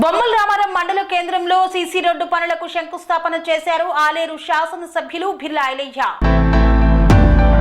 బొమ్మల రామారం మండల కేంద్రంలో సీసీ రోడ్డు పనులకు శంకుస్థాపన చేశారు ఆలేరు శాసనసభ్యులు బిర్లా ఐలయ్య.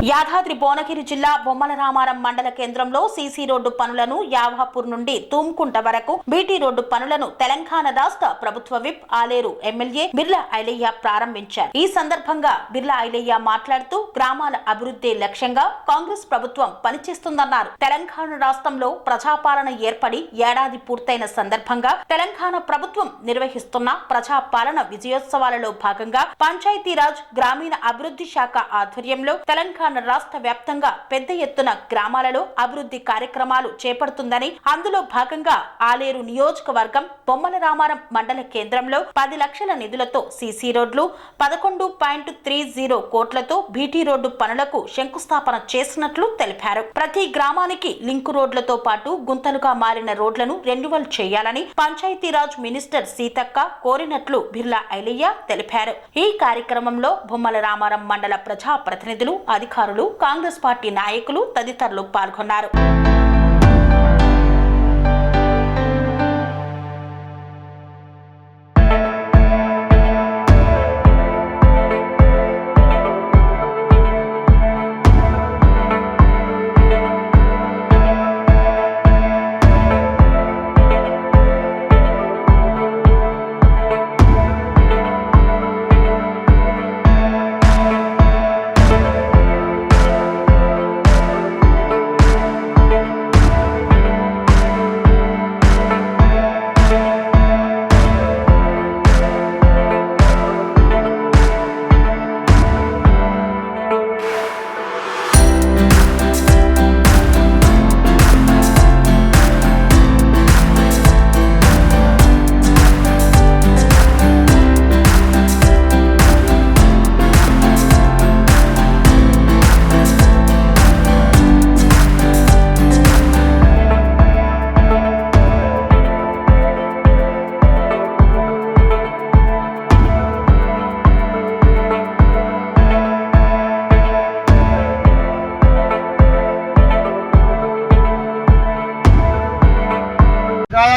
యాదాద్రి భువనగిరి జిల్లా బొమ్మల రామారం మండల కేంద్రంలో సీసీ రోడ్డు పనులను యావాపూర్ నుండి తూమ్కుంట వరకు బీటీ రోడ్డు పనులను తెలంగాణ రాష్ట్ర ప్రభుత్వ విప్ ఆలేరు ఎమ్మెల్యే బిర్లా ఐలయ్య ప్రారంభించారు. ఈ సందర్భంగా బిర్లా ఐలయ్య మాట్లాడుతూ గ్రామాల అభివృద్ధి లక్ష్యంగా కాంగ్రెస్ ప్రభుత్వం పనిచేస్తుందన్నారు. తెలంగాణ రాష్ట్రంలో ప్రజాపాలన ఏర్పడి ఏడాది పూర్తయిన సందర్భంగా తెలంగాణ ప్రభుత్వం నిర్వహిస్తున్న ప్రజాపాలన విజయోత్సవాలలో భాగంగా పంచాయతీరాజ్ గ్రామీణ అభివృద్ధి శాఖ ఆధ్వర్యంలో తెలంగాణ రాష్ట్ర వ్యాప్తంగా పెద్ద ఎత్తున గ్రామాలలో అభివృద్ధి కార్యక్రమాలు చేపడుతుందని, అందులో భాగంగా ఆలేరు నియోజకవర్గం బొమ్మల రామారం మండల కేంద్రంలో 10 లక్షల నిధులతో సీసీ రోడ్లు, 11.30 కోట్లతో బీటీ రోడ్డు పనులకు శంకుస్థాపన చేసినట్లు తెలిపారు. ప్రతి గ్రామానికి లింకు రోడ్లతో పాటు గుంతలుగా మారిన రోడ్లను రెన్యువల్ చేయాలని పంచాయతీరాజ్ మినిస్టర్ సీతక్క కోరినట్లు బిర్లా ఐలయ్య తెలిపారు. ఈ కార్యక్రమంలో బొమ్మల రామారం మండల ప్రజా ప్రతినిధులు, అధికారులు, కాంగ్రెస్ పార్టీ నాయకులు తదితరులు పాల్గొన్నారు.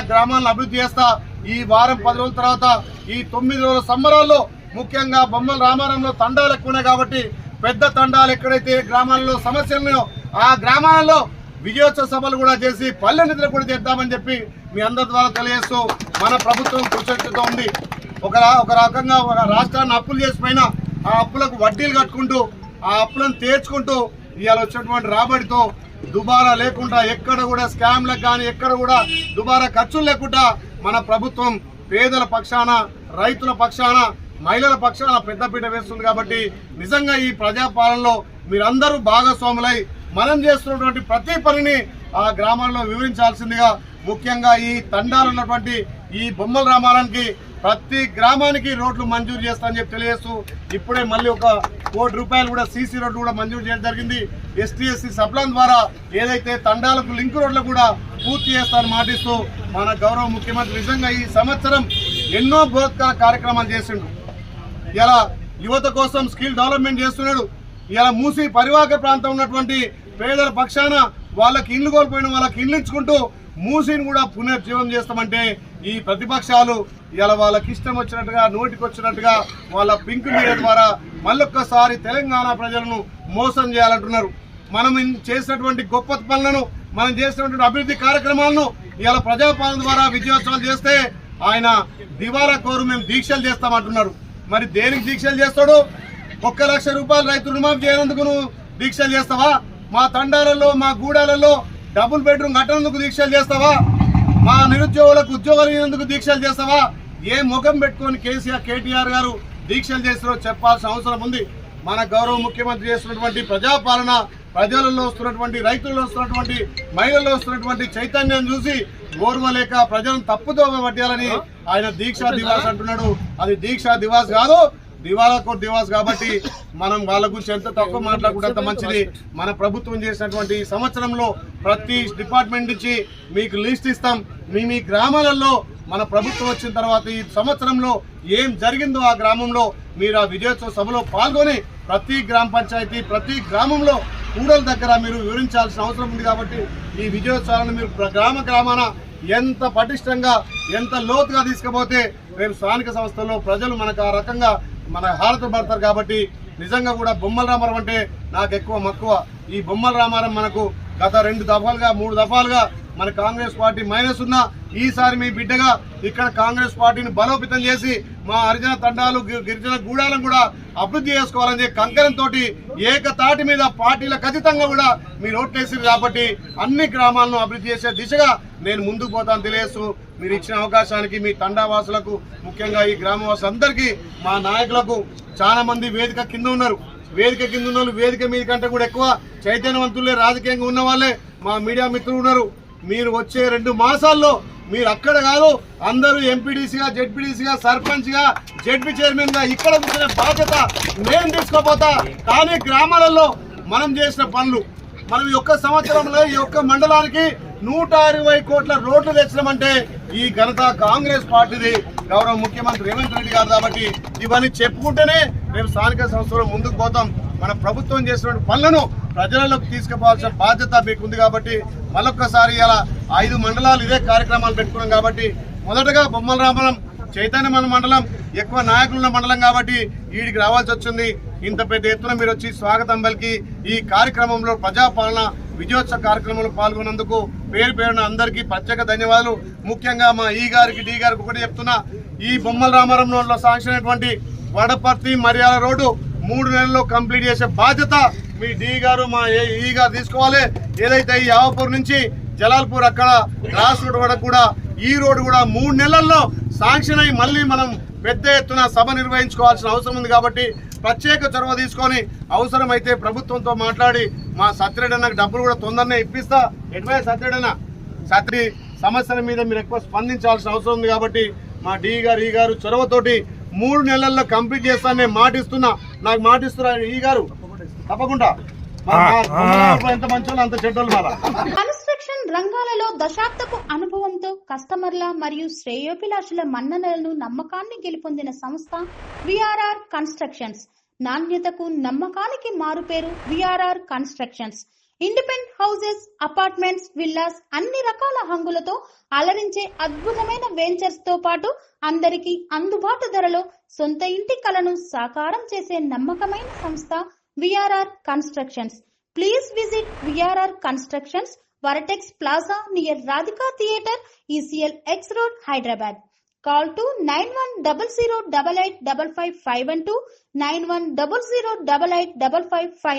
గ్రామాలను అభివృద్ధి చేస్తా. ఈ వారం 10 రోజుల తర్వాత ఈ 9 రోజుల సంబరాల్లో ముఖ్యంగా బొమ్మల రామారంలో తండాలు ఎక్కువనే కాబట్టి పెద్ద తండాలు ఎక్కడైతే గ్రామాల్లో సమస్యలున్నాయో ఆ గ్రామాలలో విజయోత్సవ సభలు కూడా చేసి పల్లె నిధులు కూడా చేద్దామని చెప్పి మీ అందరి ద్వారా తెలియజేస్తూ మన ప్రభుత్వం కృషితో ఉంది. ఒక రకంగా ఒక రాష్ట్రాన్ని అప్పులు చేసిపోయినా ఆ అప్పులకు వడ్డీలు కట్టుకుంటూ ఆ అప్పులను తీర్చుకుంటూ ఇవాళ వచ్చినటువంటి రాబడితో దుబారా లేకుండా ఎక్కడ కూడా స్కామ్లకు కానీ ఎక్కడ కూడా దుబారా ఖర్చులు లేకుండా మన ప్రభుత్వం పేదల పక్షాన, రైతుల పక్షాన, మహిళల పక్షాన పెద్దపీట వేస్తుంది. కాబట్టి నిజంగా ఈ ప్రజాపాలనలో మీరందరూ భాగస్వాములై మనం చేస్తున్నటువంటి ప్రతి పనిని ఆ గ్రామాల్లో వివరించాల్సిందిగా, ముఖ్యంగా ఈ తండాలు ఉన్నటువంటి ఈ బొమ్మల రామారానికి ప్రతి గ్రామానికి రోడ్లు మంజూరు చేస్తామని చెప్పి తెలియజేస్తూ ఇప్పుడే మళ్ళీ 1 కోటి రూపాయలు కూడా సీసీ రోడ్లు కూడా మంజూరు చేయడం జరిగింది. ఎస్టీ సప్లాన్ ద్వారా ఏదైతే తండాలకు లింక్ రోడ్లు కూడా పూర్తి చేస్తారని మాటిస్తూ మన గౌరవ ముఖ్యమంత్రి నిజంగా ఈ సంవత్సరం ఎన్నో బృహత్కర కార్యక్రమాలు చేసిండు. ఇలా యువత కోసం స్కిల్ డెవలప్మెంట్ చేస్తున్నాడు. ఇలా మూసి పరివాహక ప్రాంతం ఉన్నటువంటి పేదల పక్షాన వాళ్ళకి ఇండ్లు కోల్పోయిన వాళ్ళకి ఇండ్లు ఇచ్చుకుంటూ మూసిని కూడా పునర్జీవం చేస్తామంటే ఈ ప్రతిపక్షాలు ఇలా వాళ్ళకి ఇష్టం వచ్చినట్టుగా, నోటికి వచ్చినట్టుగా వాళ్ళ పింక్ మీడియా ద్వారా మళ్ళొక్కసారి తెలంగాణ ప్రజలను మోసం చేయాలంటున్నారు. మనం చేసినటువంటి గొప్ప పనులను, మనం చేసినటువంటి అభివృద్ధి కార్యక్రమాలను ఇలా ప్రజాపాలన ద్వారా విజయోత్సవాలు చేస్తే ఆయన దివాలా కోరు మేము దీక్షలు చేస్తామంటున్నారు. మరి దేనికి దీక్షలు చేస్తాడు? 1 లక్ష రూపాయలు రైతు రుణమాఫీ చేయనందుకు నువ్వు దీక్షలు చేస్తావా? మా తండాలలో, మా గూడాలలో డబుల్ బెడ్రూమ్ కట్టనందుకు దీక్షలు చేస్తావా? మా నిరుద్యోగులకు ఉద్యోగాలు ఇవ్వనందుకు దీక్షలు చేస్తావా? ఏ ముఖం పెట్టుకొని కేటీఆర్ గారు దీక్షలు చేస్తారో చెప్పాల్సిన అవసరం ఉంది. మన గౌరవ ముఖ్యమంత్రి చేస్తున్నటువంటి ప్రజాపాలన, ప్రజలలో వస్తున్నటువంటి, రైతుల్లో వస్తున్నటువంటి, మహిళల్లో వస్తున్నటువంటి చైతన్యం చూసి ఓర్వలేక ప్రజలను తప్పుదోవ పట్టాలని ఆయన దీక్షా దివాస్ అంటున్నాడు. అది దీక్షా దివాస్ కాదు, దివాలా కోట్ దివాస్. కాబట్టి మనం వాళ్ళ గురించి ఎంత తక్కువ మాట్లాడుకుంటే అంత మంచిది. మన ప్రభుత్వం చేసినటువంటి సంవత్సరంలో ప్రతి డిపార్ట్మెంట్ నుంచి మీకు లిస్ట్ ఇస్తాం. మీ గ్రామాలలో మన ప్రభుత్వం వచ్చిన తర్వాత ఈ సంవత్సరంలో ఏం జరిగిందో ఆ గ్రామంలో మీరు ఆ విజయోత్సవ సభలో పాల్గొని ప్రతి గ్రామ పంచాయతీ, ప్రతి గ్రామంలో కూడల దగ్గర మీరు వివరించాల్సిన అవసరం ఉంది. కాబట్టి ఈ విజయోత్సవాలను మీరు గ్రామాన ఎంత పటిష్టంగా ఎంత లోతుగా తీసుకుపోతే రేపు స్థానిక సంస్థల్లో ప్రజలు మనకు ఆ రకంగా మన హారత పడతారు. కాబట్టి నిజంగా కూడా బొమ్మల రామారం అంటే నాకు ఎక్కువ మక్కువ. ఈ బొమ్మల రామారం మనకు గత 2 దఫాలుగా 3 దఫాలుగా మన కాంగ్రెస్ పార్టీ మైనస్ ఉన్నా ఈసారి మీ బిడ్డగా ఇక్కడ కాంగ్రెస్ పార్టీని బలోపేతం చేసి మా హరిజన తండాలు గిరిజన గూడాలను కూడా అభివృద్ధి చేసుకోవాలని కంకణంతో ఏకతాటి మీద పార్టీలకు అతీతంగా కూడా మీరు ఓట్లేసారు. కాబట్టి అన్ని గ్రామాలను అభివృద్ధి చేసే దిశగా నేను ముందుకు పోతాను తెలియజేస్తూ మీరు ఇచ్చిన అవకాశానికి మీ తండావాసులకు ముఖ్యంగా ఈ గ్రామవాసులందరికీ మా నాయకులకు చాలా మంది వేదిక కింద ఉన్నారు. వేదిక కింద ఉన్న వాళ్ళు వేదిక మీద కంటే కూడా ఎక్కువ చైతన్యవంతులే రాజకీయంగా ఉన్న వాళ్ళే మా మీడియా మిత్రులు ఉన్నారు. మీరు వచ్చే 2 మాసాల్లో మీరు అక్కడ కాదు అందరూ ఎంపీడీసీగా జెడ్పీడీసీగా సర్పంచ్గా జెడ్పీ చైర్మన్ గా ఇక్కడ కూర్చునే బాధ్యత నేను తీసుకోపోతా. కానీ గ్రామాలలో మనం చేసిన పనులు మనం ఈ ఒక్క సంవత్సరంలో ఈ ఒక్క మండలానికి 160 కోట్ల రోడ్లు తెచ్చినామంటే ఈ ఘనత కాంగ్రెస్ పార్టీది, గౌరవ ముఖ్యమంత్రి రేవంత్ రెడ్డి గారు. కాబట్టి ఇవన్నీ చెప్పుకుంటేనే రేపు స్థానిక సంస్థలో ముందుకు పోతాం. మన ప్రభుత్వం చేసినటువంటి పనులను ప్రజలకు తీసుకుపోవాల్సిన బాధ్యత మీకు ఉంది. కాబట్టి మరొక్కసారి ఇలా 5 మండలాలు ఇదే కార్యక్రమాలు పెట్టుకున్నాం. కాబట్టి మొదటగా బొమ్మల రామారం చైతన్య మండలం ఎక్కువ నాయకులున్న మండలం కాబట్టి వీడికి రావాల్సి వచ్చింది. ఇంత పెద్ద ఎత్తున మీరు వచ్చి స్వాగతం పలికి ఈ కార్యక్రమంలో ప్రజాపాలన విజయోత్సవ కార్యక్రమంలో పాల్గొన్నందుకు పేరు పేరున అందరికీ ప్రత్యేక ధన్యవాదాలు. ముఖ్యంగా మా ఈ గారికి డి గారికి ఒకటి చెప్తున్నా, ఈ బొమ్మల రామారంలో శాంక్షన్ అయినటువంటి వడపర్తి మరియాల రోడ్డు 3 నెలల్లో కంప్లీట్ చేసే బాధ్యత మీ డి గారు మా ఈ గారు తీసుకోవాలి. ఏదైతే ఈ యావపూర్ నుంచి జలాల్పూర్ అక్కడ క్రాస్ రోడ్ వరకు కూడా ఈ రోడ్డు కూడా 3 నెలల్లో శాంక్షన్ అయ్యి మళ్ళీ మనం పెద్ద ఎత్తున సభ నిర్వహించుకోవాల్సిన అవసరం ఉంది. కాబట్టి ప్రత్యేక చొరవ తీసుకొని అవసరమైతే ప్రభుత్వంతో మాట్లాడి మా సత్యరెడ్డి అన్నకు డబ్బులు కూడా తొందరనే ఇప్పిస్తా. ఎటువై సత్యరెడ్డి సత్రి సమస్యల మీద మీరు ఎక్కువ స్పందించాల్సిన అవసరం ఉంది. కాబట్టి మా డి గారు ఈ గారు చొరవతోటి 3 నెలల్లో కంప్లీట్ చేస్తానని మాటిస్తున్నా. నాకు మాటిస్తున్నా ఈ గారు తప్పకుండా. ఎంత మంచోళ్ళు అంత చెడ్డోళ్ళు మారా. కన్స్ట్రక్షన్ రంగాలలో దశాబ్దపు అనుభవంతో కస్టమర్ల మరియు శ్రేయోభిలాషుల మన్ననలను నమ్మకాన్ని గెలుపొందిన సంస్థ విఆర్ఆర్ కన్స్ట్రక్షన్స్. నాణ్యతకు నమ్మకానికి మారుపేరు V R R constructions. Independent houses, apartments, villas అన్ని రకాల హంగులతో అలరించే అద్భుతమైన వెంచర్స్ తో పాటు అందరికీ అందుబాటు ధరలో సొంత ఇంటి కలను సాకారం చేసే నమ్మకమైన సంస్థ VRR constructions. Please visit VRR Constructions, Varatex Plaza near Radhika Theatre, ECL X Road, Hyderabad. Call to 9100885552, 9100885559.